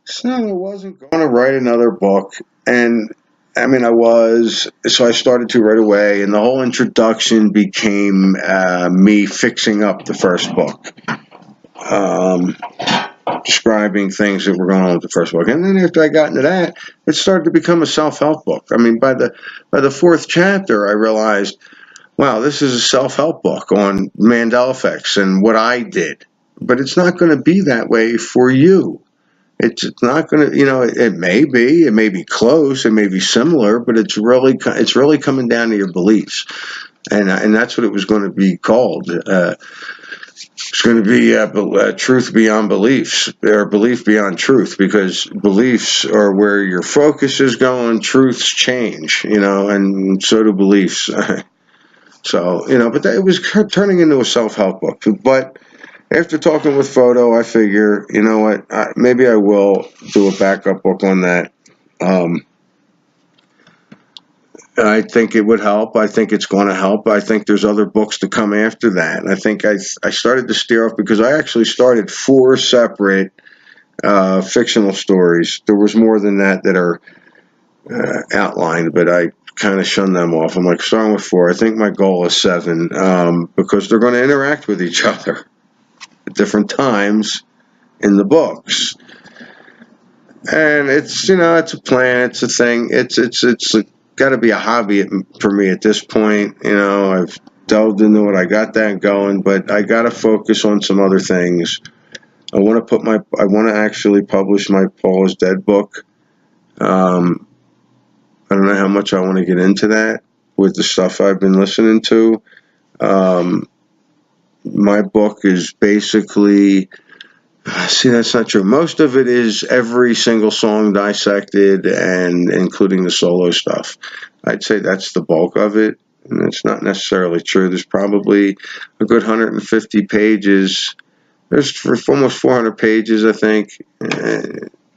So I wasn't going to write another book, and I mean I was. So I started to right away, and the whole introduction became me fixing up the first book, um, describing things that were going on with the first book, and then after I got into that, it started to become a self-help book. I mean, by the fourth chapter, I realized, wow, this is a self-help book on Mandela effects and what I did, but it's not going to be that way for you. It's not going to, it may be close, it may be similar, but it's really coming down to your beliefs, and that's what it was going to be called. It's going to be truth beyond beliefs, or belief beyond truth, because beliefs are where your focus is going. Truths change, and so do beliefs. So, but it was turning into a self-help book. But after talking with Photo, I figure, you know what, maybe I will do a backup book on that. I think it would help. I think it's going to help. I think there's other books to come after that. And I think I started to steer off because I actually started 4 separate fictional stories. There was more than that are outlined, but I kind of shunned them off. I'm like, starting with 4. I think my goal is 7, because they're going to interact with each other at different times in the books. And it's, it's a plan, it's a thing. It's got to be a hobby for me at this point. I've delved into it. I got that going, but I got to focus on some other things. I want to actually publish my Paul is Dead book. I don't know how much I want to get into that with the stuff I've been listening to. My book is basically, see, that's not true. Most of it is every single song dissected and including the solo stuff. I'd say that's the bulk of it, and it's not necessarily true. There's probably a good 150 pages. There's almost 400 pages, I think,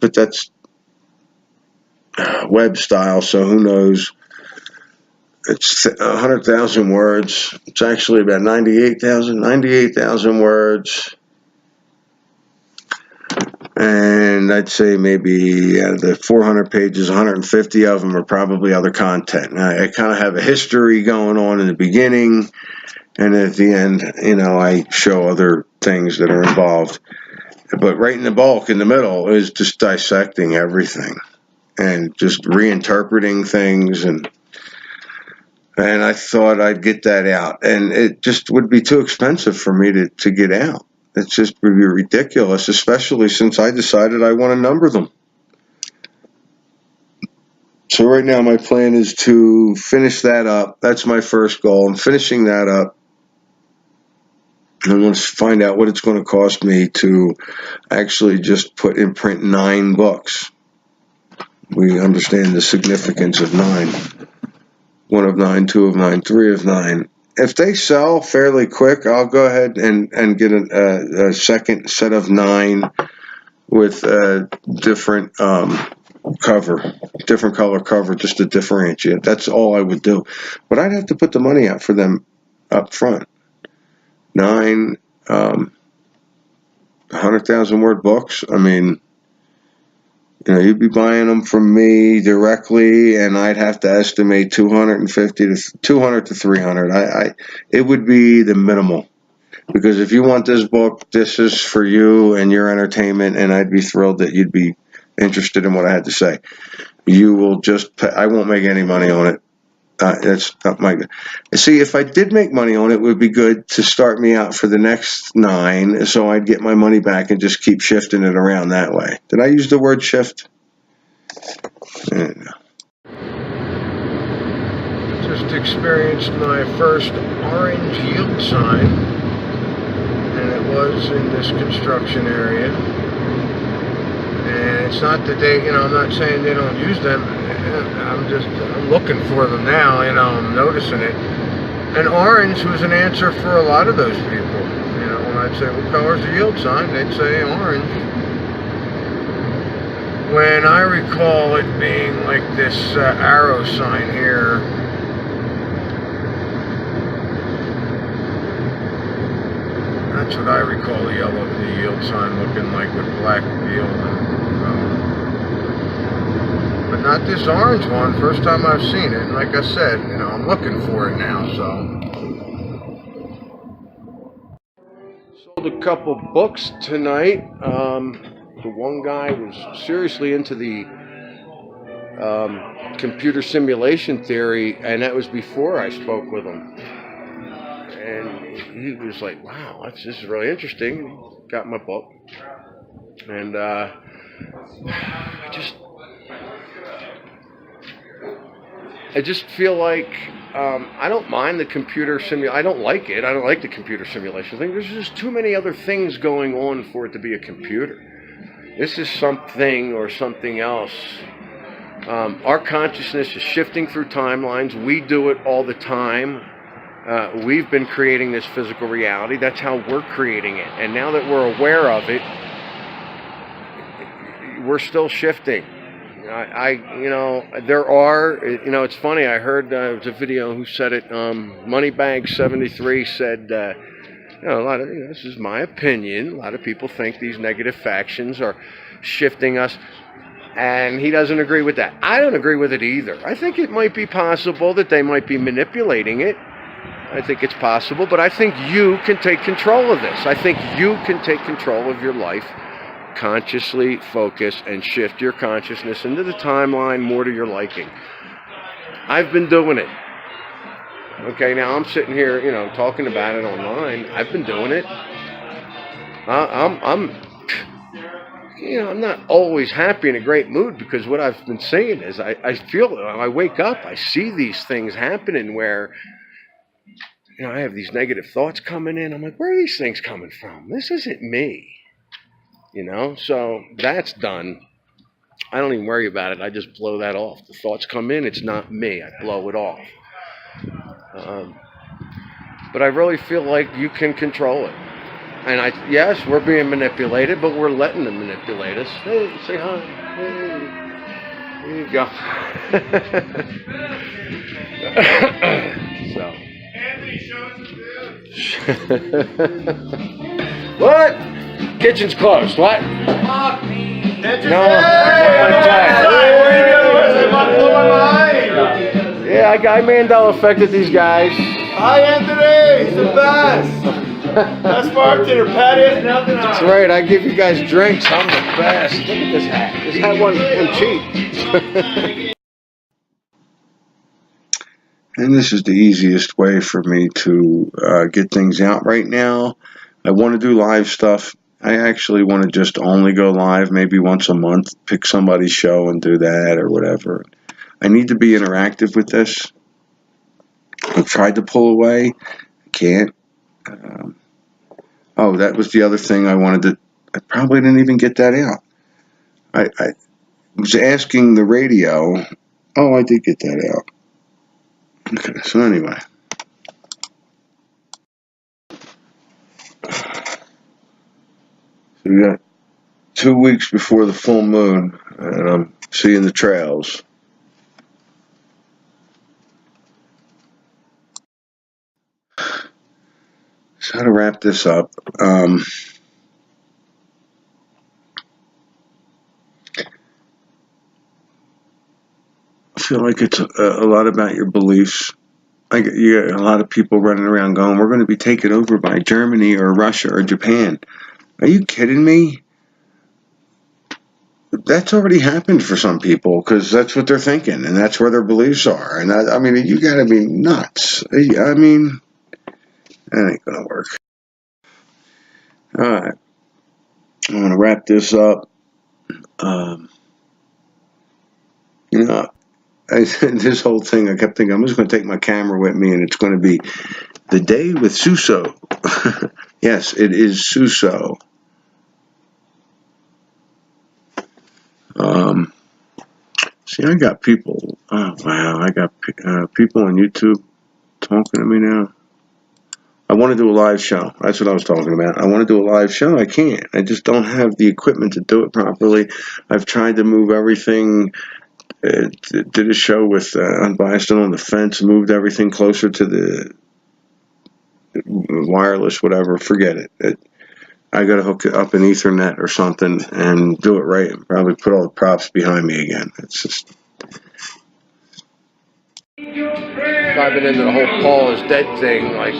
but that's web style, so who knows. It's 100,000 words. It's actually about 98,000 words. And I'd say maybe out of the 400 pages, 150 of them are probably other content. I kind of have a history going on in the beginning, and at the end, I show other things that are involved. But right in the bulk, in the middle, is just dissecting everything and just reinterpreting things, and I thought I'd get that out, and it just would be too expensive for me to get out. It just would be ridiculous, especially since I decided I want to number them. So right now my plan is to finish that up. That's my first goal. I'm finishing that up. I want to find out what it's going to cost me to actually just put in print 9 books. We understand the significance of 9. 1 of 9, 2 of 9, 3 of 9. If they sell fairly quick, I'll go ahead and get a second set of 9 with a different different color cover, just to differentiate. That's all I would do. But I'd have to put the money out for them up front. 9 100,000 word books. I mean, you'd be buying them from me directly, and I'd have to estimate 200 to 300. It would be the minimal, because if you want this book, this is for you and your entertainment, and I'd be thrilled that you'd be interested in what I had to say. You will just pay. I won't make any money on it. That's not my. See, if I did make money on it, it would be good to start me out for the next 9, so I'd get my money back and just keep shifting it around that way. Did I use the word shift? Just experienced my first orange yield sign, and it was in this construction area. And it's not that I'm not saying they don't use them. I'm looking for them now, I'm noticing it. And orange was an answer for a lot of those people. When I'd say, what color's the yield sign? They'd say orange. When I recall it being like this arrow sign here, that's what I recall the yield sign looking like, with black field and not this orange one. First time I've seen it. And like I said, you know, I'm looking for it now, so. Sold a couple books tonight. The one guy was seriously into the computer simulation theory, and that was before I spoke with him. And he was like, wow, this is really interesting. Got my book. And I just feel like I don't mind the computer simulation. I don't like it. I don't like the computer simulation thing. There's just too many other things going on for it to be a computer. This is something or something else. Our consciousness is shifting through timelines. We do it all the time. We've been creating this physical reality. That's how we're creating it. And now that we're aware of it, we're still shifting. You know, there are, you know, it's funny. I heard there was a video who said it. Moneybag73 said, you know, this is my opinion. A lot of people think these negative factions are shifting us. And he doesn't agree with that. I don't agree with it either. I think it might be possible that they might be manipulating it. I think it's possible, but I think you can take control of this. I think you can take control of your life, consciously focus, and shift your consciousness into the timeline more to your liking. I've been doing it. Okay, now I'm sitting here, you know, talking about it online. I've been doing it. You know, I'm not always happy in a great mood, because what I've been saying is I feel, I wake up, I see these things happening where, you know, I have these negative thoughts coming in. I'm like, where are these things coming from? This isn't me. You know, so that's done. I don't even worry about it. I just blow that off. The thoughts come in, it's not me. I blow it off. But I really feel like you can control it. And yes, we're being manipulated, but we're letting them manipulate us. Hey, say hi. Hey. There you go. So. What? Kitchen's closed. What? Fuck me. No. Yeah, I Mandela affected these guys. Hi, Anthony. He's the best. Best bartender. Pat is nothing on. That's right. I give you guys drinks. I'm the best. Look at this hat. This hat wasn't cheap. And this is the easiest way for me to get things out right now. I want to do live stuff. I actually want to just only go live maybe once a month, pick somebody's show and do that or whatever. I need to be interactive with this. I've tried to pull away. I can't. Oh, that was the other thing I wanted to... I probably didn't even get that out. I was asking the radio... Oh, I did get that out. Okay, so anyway. So we got 2 weeks before the full moon, and I'm seeing the trails. So how to wrap this up? I feel like it's a lot about your beliefs. You got a lot of people running around going, we're going to be taken over by Germany or Russia or Japan. Are you kidding me? That's already happened for some people, because that's what they're thinking, and that's where their beliefs are. And I mean, you got to be nuts. I mean, that ain't going to work. All right. I'm going to wrap this up. You know, this whole thing, I kept thinking, I'm just going to take my camera with me, and it's going to be The Day with Suso. Yes, it is Suso. See, I got people. Oh, wow. I got people on YouTube talking to me now. I want to do a live show. That's what I was talking about. I want to do a live show. I can't. I just don't have the equipment to do it properly. I've tried to move everything. Did a show with Unbiased and on the Fence. Moved everything closer to the wireless, whatever. Forget it. I got to hook it up in Ethernet or something and do it right, and probably put all the props behind me again. It's just I've been into the whole Paul is dead thing like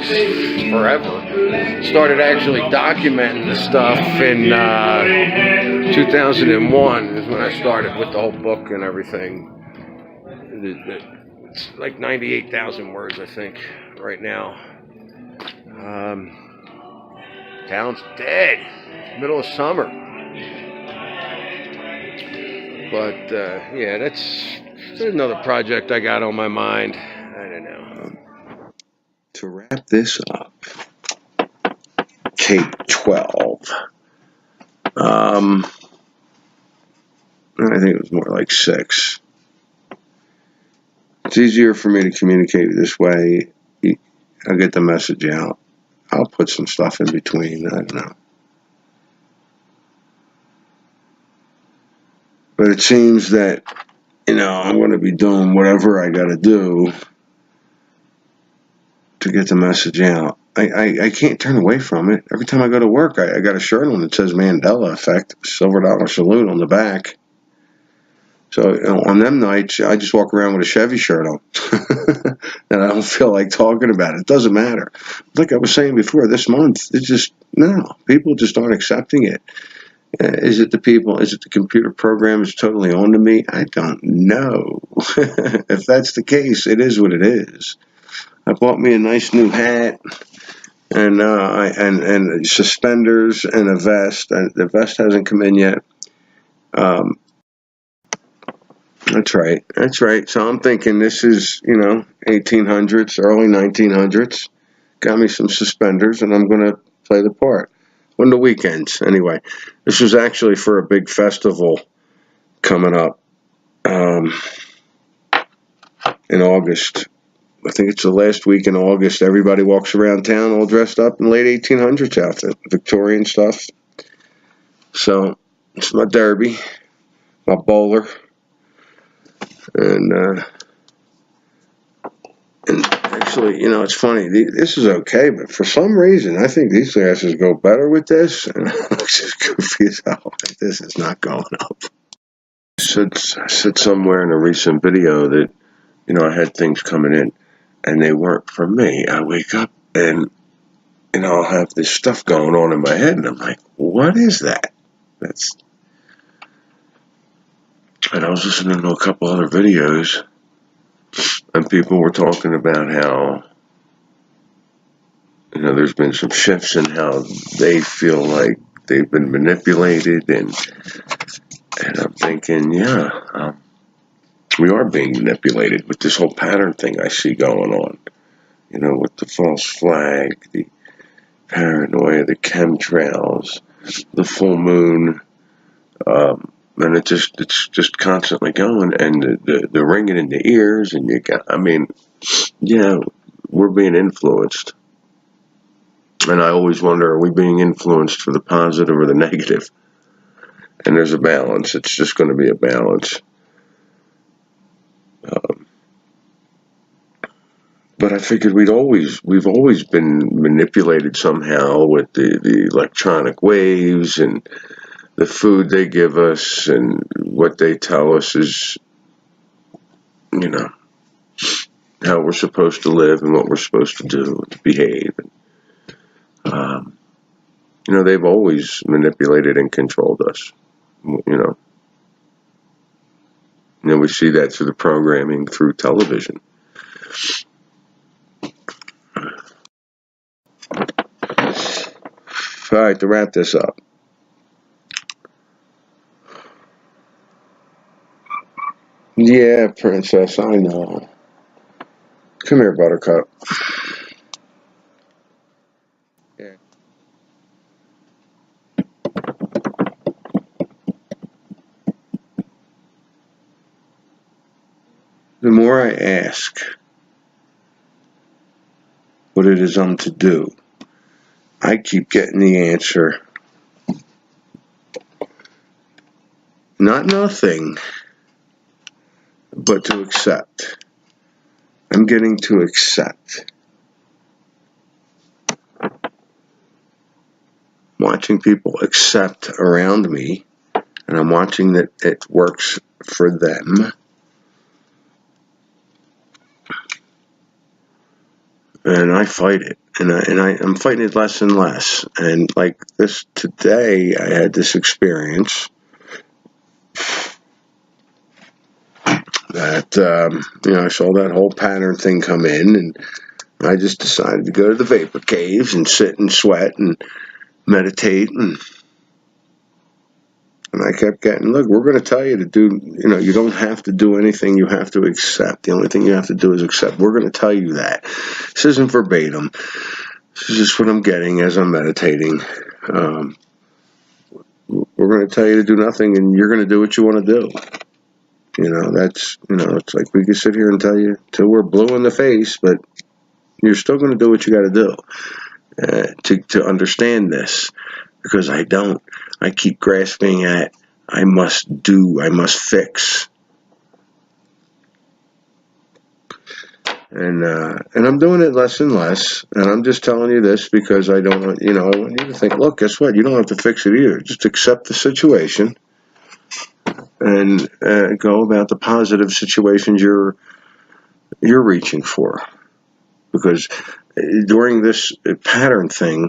forever. Started actually documenting the stuff in 2001 is when I started with the whole book and everything. It's like 98,000 words, I think, right now. Town's dead. Middle of summer. But, yeah, that's another project I got on my mind. I don't know. To wrap this up, K-12. I think it was more like 6. It's easier for me to communicate this way. I'll get the message out. I'll put some stuff in between. I don't know. But it seems that, I'm going to be doing whatever I got to do to get the message out. I can't turn away from it. Every time I go to work, I got a shirt on that says Mandela Effect, silver dollar salute on the back. So on them nights, I just walk around with a Chevy shirt on. And I don't feel like talking about it. It doesn't matter. Like I was saying before, this month, it's just, no, people just aren't accepting it. Is it the people? Is it the computer program is totally on to me? I don't know. If that's the case, it is what it is. I bought me a nice new hat and and suspenders and a vest. The vest hasn't come in yet. That's right. So I'm thinking this is, 1800s, early 1900s. Got me some suspenders, and I'm going to play the part. On the weekends, anyway. This was actually for a big festival coming up in August. I think it's the last week in August. Everybody walks around town all dressed up in late 1800s outfit, Victorian stuff. So it's my derby, my bowler. And actually, it's funny. This is okay, but for some reason, I think these glasses go better with this. And I look just goofy as hell. This is not going up. I said somewhere in a recent video that, I had things coming in, and they weren't for me. I wake up and, I'll have this stuff going on in my head, and I'm like, what is that? And I was listening to a couple other videos, and people were talking about how, there's been some shifts in how they feel like they've been manipulated, and I'm thinking, we are being manipulated with this whole pattern thing I see going on, with the false flag, the paranoia, the chemtrails, the full moon, and it's just constantly going, and the ringing in the ears, and we're being influenced. And I always wonder, are we being influenced for the positive or the negative? And there's a balance. It's just going to be a balance. But I figured we've always been manipulated somehow with the electronic waves and the food they give us and what they tell us is, how we're supposed to live and what we're supposed to do and behave. They've always manipulated and controlled us. We see that through the programming through television. All right, to wrap this up. Yeah, princess, I know. Come here, Buttercup. Yeah. The more I ask what it is I'm to do, I keep getting the answer. Not nothing, but to accept. I'm getting to accept. Watching people accept around me, and I'm watching that it works for them. and I fight it, and I'm fighting it less and less. And like this today, I had this experience that I saw that whole pattern thing come in, and I just decided to go to the vapor caves and sit and sweat and meditate, and I kept getting, look, we're going to tell you to do, you don't have to do anything. You have to accept. The only thing you have to do is accept. We're going to tell you that. This isn't verbatim. This is just what I'm getting as I'm meditating. We're going to tell you to do nothing, and you're going to do what you want to do. It's like we could sit here and tell you till we're blue in the face, but you're still going to do what you got to do to understand this, because I don't. I keep grasping at I must fix. And I'm doing it less and less, and I'm just telling you this because I don't want, I want you to think, look, guess what? You don't have to fix it either. Just accept the situation and go about the positive situations you're reaching for. Because during this pattern thing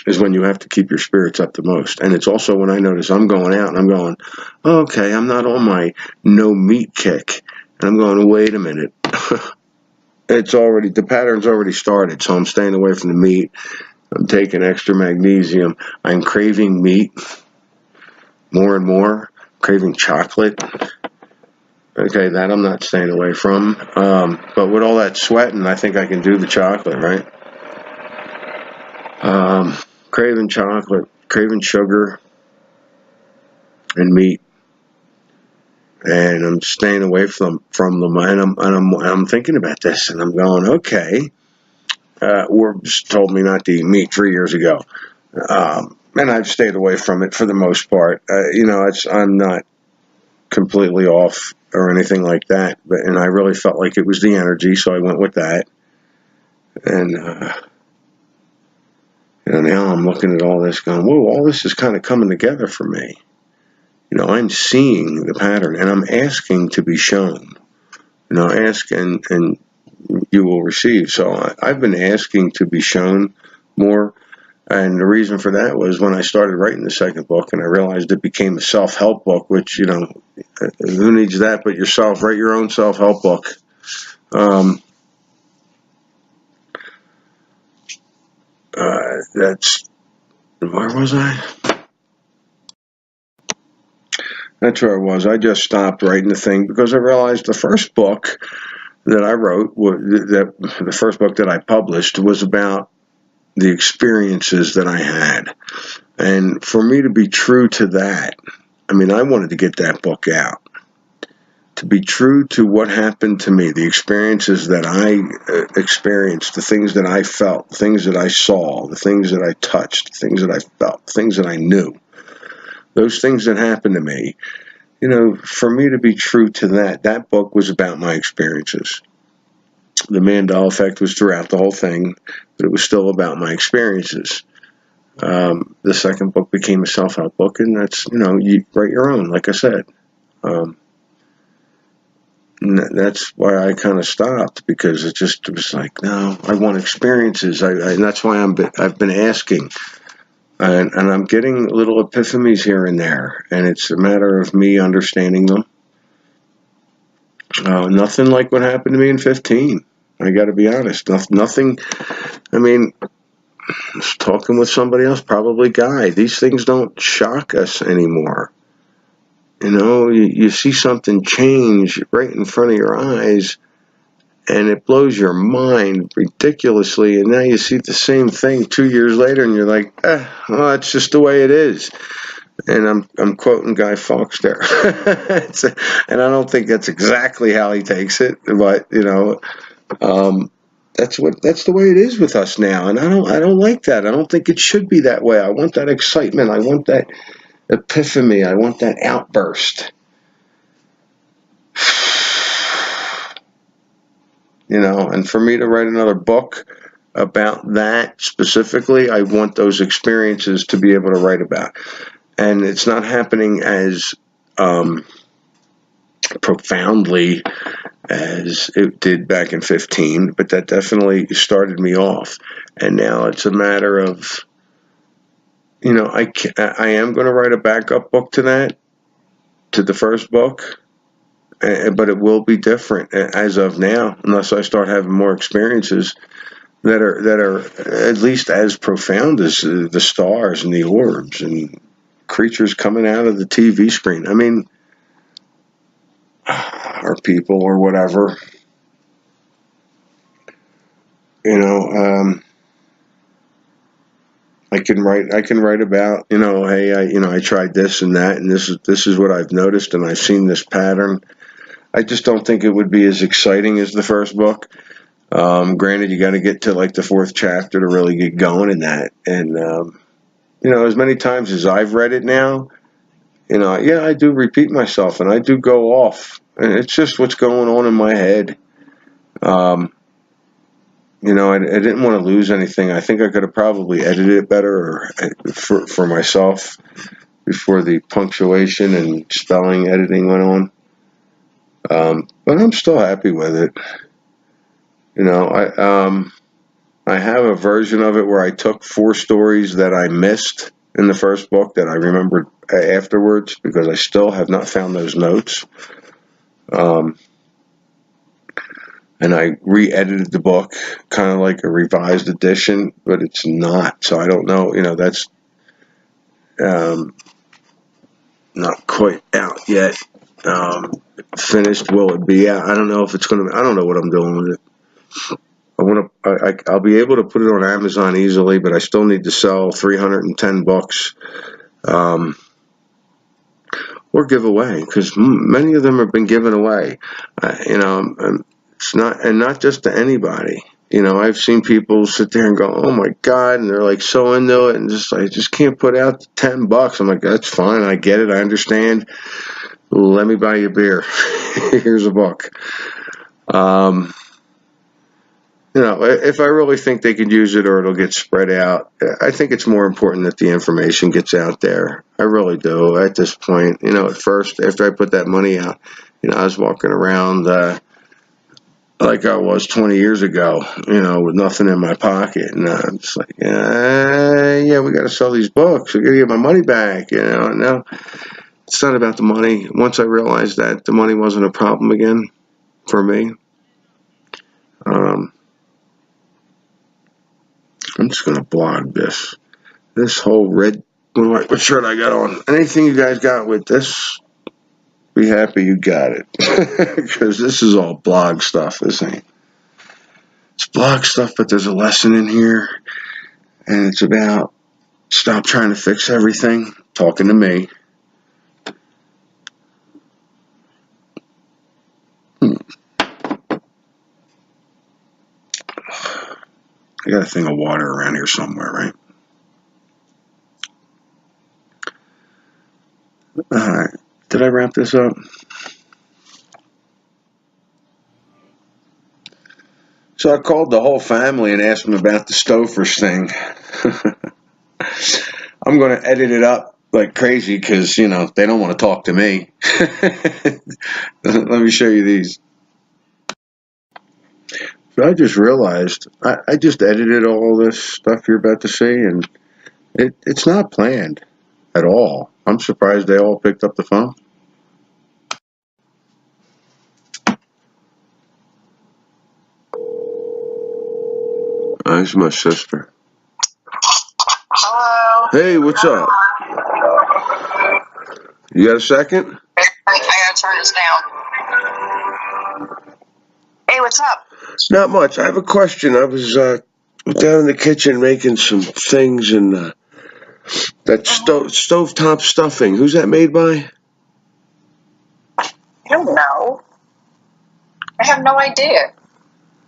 is when you have to keep your spirits up the most. And it's also when I notice I'm going out and I'm going, okay, I'm not on my no meat kick. And I'm going, wait a minute. The pattern's already started, so I'm staying away from the meat. I'm taking extra magnesium. I'm craving meat more and more. Craving chocolate. Okay, that I'm not staying away from. But with all that sweating, I think I can do the chocolate, right? Craving chocolate, craving sugar and meat, and I'm staying away from them. And I'm thinking about this, and I'm going, okay. Orbs told me not to eat meat 3 years ago, and I've stayed away from it for the most part. I'm not completely off or anything like that, and I really felt like it was the energy, so I went with that. And now I'm looking at all this going, whoa, all this is kind of coming together for me. I'm seeing the pattern, and I'm asking to be shown. Ask and you will receive. So I've been asking to be shown more, and the reason for that was when I started writing the second book, and I realized it became a self-help book, which, who needs that but yourself? Write your own self-help book. Where was I? That's where I was. I just stopped writing the thing because I realized the first book that I wrote, the first book that I published, was about the experiences that I had. And for me to be true to that, I wanted to get that book out. To be true to what happened to me, the experiences that I experienced, the things that I felt, the things that I saw, the things that I touched, the things that I felt, the things that I knew. Those things that happened to me, for me to be true to that book was about my experiences. The Mandela Effect was throughout the whole thing, but it was still about my experiences. The second book became a self-help book, and that's, you write your own, like I said. That's why I kind of stopped, because it was like, no, I want experiences. And that's why I've been asking. And I'm getting little epiphanies here and there, and it's a matter of me understanding them. Nothing like what happened to me in 15. I got to be honest. Nothing. I was talking with somebody else, probably Guy. These things don't shock us anymore. You see something change right in front of your eyes, and it blows your mind ridiculously, and now you see the same thing 2 years later, and you're like, well, that's just the way it is. And I'm quoting Guy Fawkes there. And I don't think that's exactly how he takes it, but that's the way it is with us now, and I don't like that. I don't think it should be that way. I want that excitement. I want that epiphany. I want that outburst. And for me to write another book about that specifically, I want those experiences to be able to write about. And it's not happening as profoundly as it did back in 15, but that definitely started me off. And now it's a matter of, I am going to write a backup book to that, to the first book, but it will be different as of now, unless I start having more experiences that are at least as profound as the stars and the orbs and creatures coming out of the TV screen. I mean, or people or whatever. I can write about, hey, I tried this and that, and this is what I've noticed, and I've seen this pattern. I just don't think it would be as exciting as the first book. Granted, you got to get to like the fourth chapter to really get going in that. And, as many times as I've read it now, I do repeat myself and I do go off. And it's just what's going on in my head. I didn't want to lose anything. I think I could have probably edited it better for myself before the punctuation and spelling editing went on. But I'm still happy with it. I have a version of it where I took 4 stories that I missed in the first book that I remembered afterwards, because I still have not found those notes. And I re-edited the book, kind of like a revised edition, but it's not. So I don't know, that's not quite out yet. Finished, will it be out? I don't know if it's going to, I don't know what I'm doing with it. I'll be able to put it on Amazon easily, but I still need to sell 310 books, or give away, because many of them have been given away. It's not just to anybody. I've seen people sit there and go, "Oh my God," and they're like so into it, and I just can't put out the $10. I'm like, that's fine. I get it. I understand. Let me buy you a beer. Here's a book. If I really think they could use it or it'll get spread out, I think it's more important that the information gets out there. I really do at this point. At first, after I put that money out, I was walking around like I was 20 years ago, with nothing in my pocket. And I'm just like, yeah, we got to sell these books. I got to get my money back, No, it's not about the money. Once I realized that the money wasn't a problem again for me, I'm just going to blog this whole red, what shirt I got on. Anything you guys got with this, be happy you got it. Because this is all blog stuff, isn't it? It's blog stuff, but there's a lesson in here. And it's about stop trying to fix everything. Talking to me. I got a thing of water around here somewhere, right? Alright. Did I wrap this up? So I called the whole family and asked them about the Stofers thing. I'm going to edit it up like crazy because, they don't want to talk to me. Let me show you these. So I just realized I just edited all this stuff you're about to see, and it's not planned at all. I'm surprised they all picked up the phone. There's my sister. Hello. Hey, what's up? You got a second? I gotta turn this down. Hey, what's up? Not much. I have a question. I was down in the kitchen making some things, and that stovetop stuffing. Who's that made by? I don't know. I have no idea.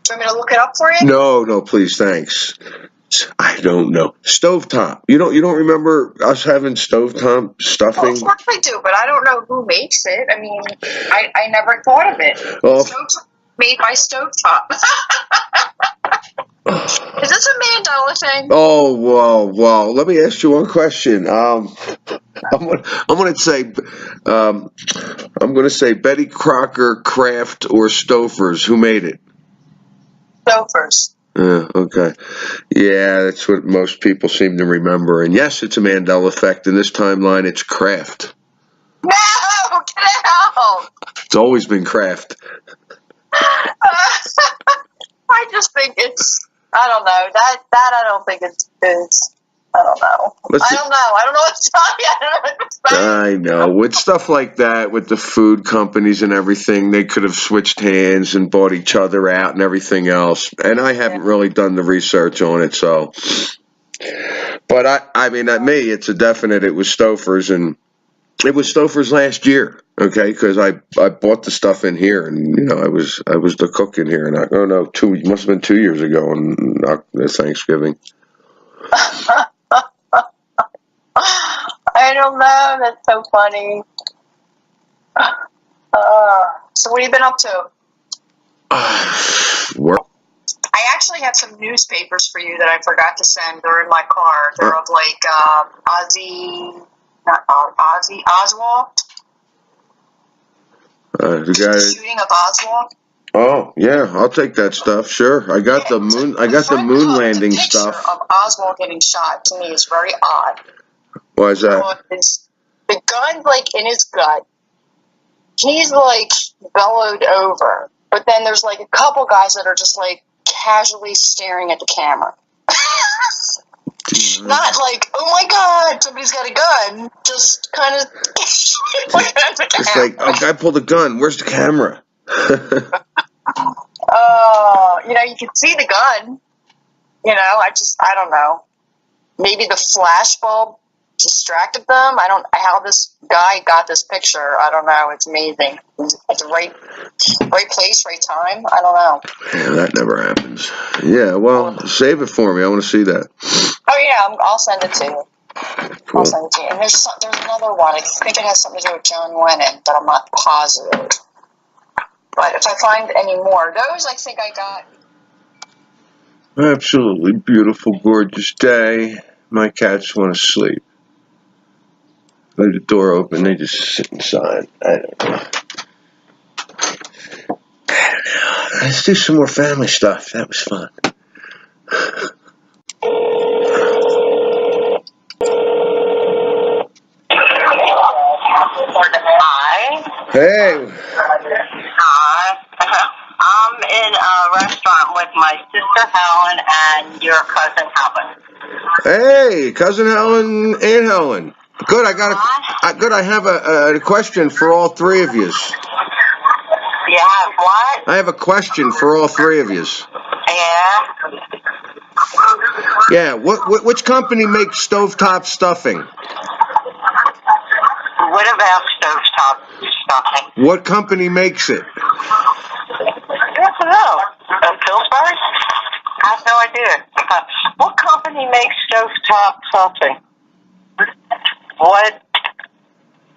Do you want me to look it up for you? No, please, thanks. I don't know. Stovetop. You don't remember us having stovetop stuffing? Well, of course I do, but I don't know who makes it. I mean, I never thought of it. Oh. Stovetop made by Stovetop. Is this a $1 million thing? Oh, well, let me ask you one question. I'm gonna say, Betty Crocker, Kraft, or Stouffer's. Who made it? Stouffer's. Okay. Yeah, that's what most people seem to remember. And yes, it's a Mandela effect. In this timeline, it's Kraft. No, get out! It's always been Kraft. I just think it's. I don't know that. I don't think it's. I don't know. I don't know. I don't know what to tell you. I don't know what to say. I know. With stuff like that, with the food companies and everything, they could have switched hands and bought each other out and everything else. And I haven't really done the research on it, so. But I mean, at me, it's a definite. It was Stouffer's, and it was Stouffer's last year. Okay, because I bought the stuff in here, and I was the cook in here, and I don't know, must have been 2 years ago on Thanksgiving. I don't know. That's so funny. So what have you been up to? Work. I actually have some newspapers for you that I forgot to send. They're in my car. They're of like Oswald. The guy. The shooting of Oswald. Oh yeah, I'll take that stuff. Sure, I got the moon. I got the moon landing stuff. Of Oswald getting shot to me is very odd. Why is that? Because the gun's like in his gut. He's like bellowed over, but then there's like a couple guys that are just like casually staring at the camera. Not like, oh my God, somebody's got a gun. Just kind of looking at the camera. It's like, a guy pulled a gun. Where's the camera? You can see the gun. I don't know. Maybe the flash bulb distracted them. How this guy got this picture. I don't know. It's amazing. At the right place, right time. I don't know. Yeah, that never happens. Yeah, well, save it for me. I want to see that. Oh yeah, I'll send it to you. Cool. I'll send it to you. And there's another one. I think it has something to do with John Lennon, but I'm not positive. But if I find any more, those I think I got. Absolutely beautiful, gorgeous day. My cats want to sleep. Leave the door open, they just sit inside. I don't know. Let's do some more family stuff. That was fun. Hi. Hey. Hi. I'm in a restaurant with my sister Helen and your cousin Helen. Hey, cousin Helen, Aunt Helen. Good. I have a question for all three of you. You have what? I have a question for all three of you. Yeah. Yeah. Which company makes stovetop stuffing? What about stovetop stuffing? What company makes it? I don't know. Pillsbury? I have no idea. What company makes stovetop stuffing? What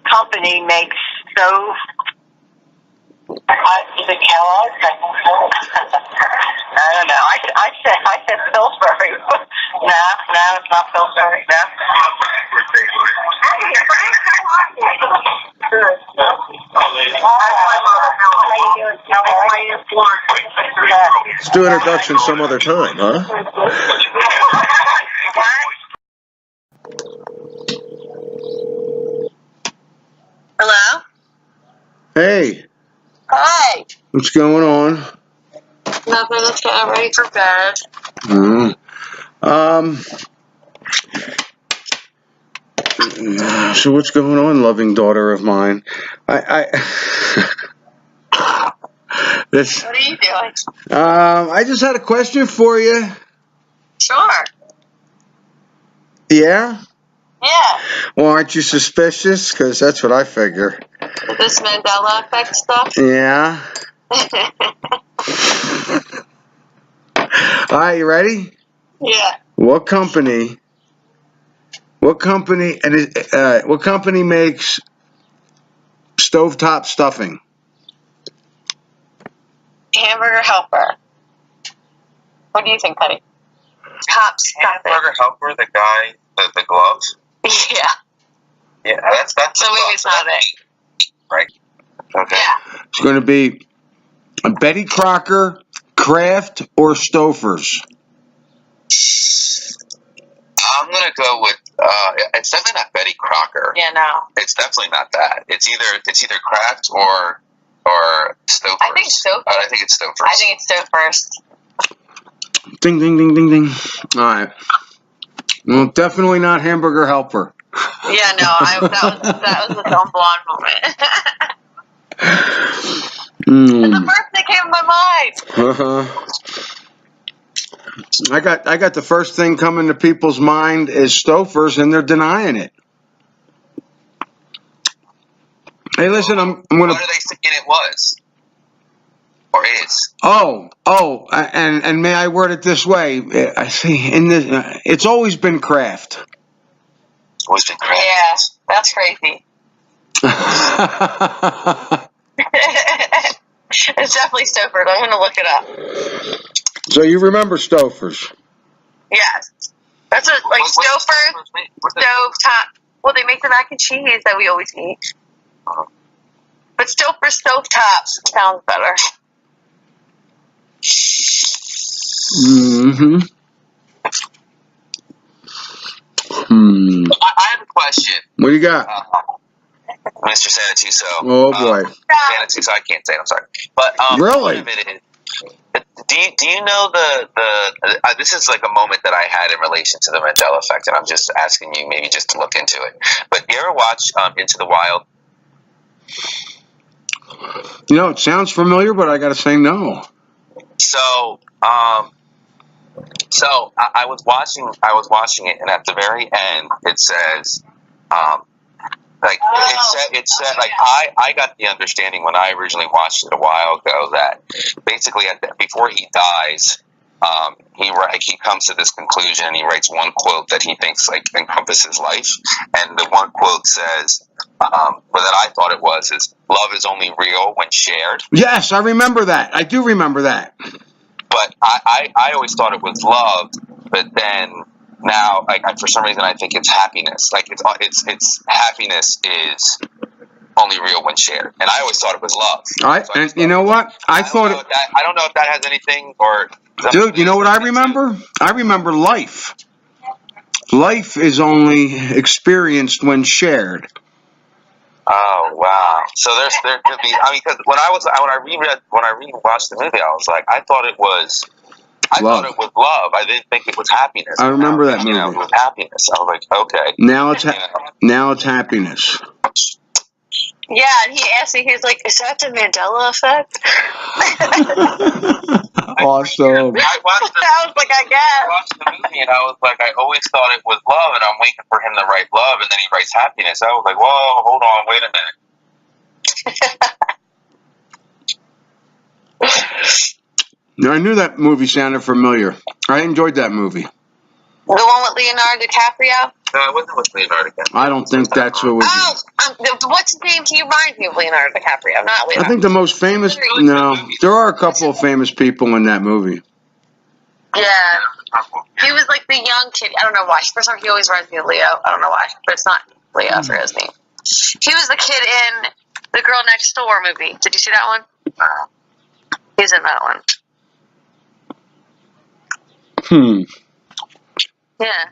company makes stove? Is it Kellogg's? I don't know. I said Pillsbury. No, it's not Pillsbury. No. Let's do introduction some other time, huh? Hello? Hey. Hi. What's going on? Nothing. Let's get ready for bed. So what's going on, loving daughter of mine? What are you doing? I just had a question for you. Sure. Yeah? Yeah. Well, aren't you suspicious? Because that's what I figure. This Mandela effect stuff? Yeah. All right, you ready? Yeah. What company makes stovetop stuffing? Hamburger Helper. What do you think, Patty? Top stuffing. Hamburger Helper, the guy, the gloves? Yeah. Yeah, that's The movie's not it. right. Okay. Yeah. It's going to be Betty Crocker, Kraft, or Stouffer's. I'm gonna go with. It's definitely not Betty Crocker. Yeah, no. It's definitely not that. It's either Kraft or Stouffer's. I think Stouffer's. I think it's Stouffer's. I think it's Stouffer's. Ding, ding, ding, ding, ding. All right. Well, definitely not Hamburger Helper. Yeah, no. That was the Film Blonde moment. The first thing came to my mind. I got the first thing coming to people's mind is Stouffer's, and they're denying it. Hey, listen, I'm gonna. What are they thinking it was? Or is? And may I word it this way? I see. In this, it's always been Kraft. It's always been Kraft. Yeah, that's crazy. It's definitely Stouffer's. I'm gonna look it up. So you remember Stouffer's? Yes. That's what, like Stouffer's, stovetop. Well, they make the mac and cheese that we always eat. But Stouffer's stovetops sounds better. Mm-hmm. I have a question. What do you got? Mr. Sanatuso. Oh boy. Sanatuso, I can't say it, I'm sorry. But Really? part of it is, do you know the this is like a moment that I had in relation to the Mandela effect, and I'm just asking you maybe just to look into it. But you ever watch Into the Wild? You know, it sounds familiar, but I got to say no. So I was watching it, and at the very end it says it said like I got the understanding when I originally watched it a while ago that basically before he dies, he comes to this conclusion and he writes one quote that he thinks like encompasses life, and the one quote says, that I thought it was is love is only real when shared. Yes, I remember that. I do remember that. But I always thought it was love, but then now, like for some reason, I think it's happiness. Like it's happiness is only real when shared, and I always thought it was love. And you know what? I thought I don't know if that has anything or. Dude, you know what I remember? I remember life. Life is only experienced when shared. Oh wow! So there could be. I mean, because when I rewatched the movie, I was like, I thought it was love. I didn't think it was happiness. I remember that movie. It was happiness. I was like, okay. Now it's happiness. Yeah, and he asked me, he's like, is that the Mandela effect? Awesome. I watched the movie, and I was like, I always thought it was love, and I'm waiting for him to write love, and then he writes happiness. I was like, whoa, hold on, wait a minute. I knew that movie sounded familiar. I enjoyed that movie. The one with Leonardo DiCaprio? No, it wasn't with Leonardo DiCaprio. I don't think that's what we. What's his name? He reminds me of Leonardo DiCaprio, not Leonardo. I think the most famous. No, there are a couple of famous people in that movie. Yeah. He was like the young kid. I don't know why. For some reason, he always reminds me of Leo. I don't know why, but it's not Leo for his name. He was the kid in the Girl Next Door movie. Did you see that one? He's in that one. Yeah.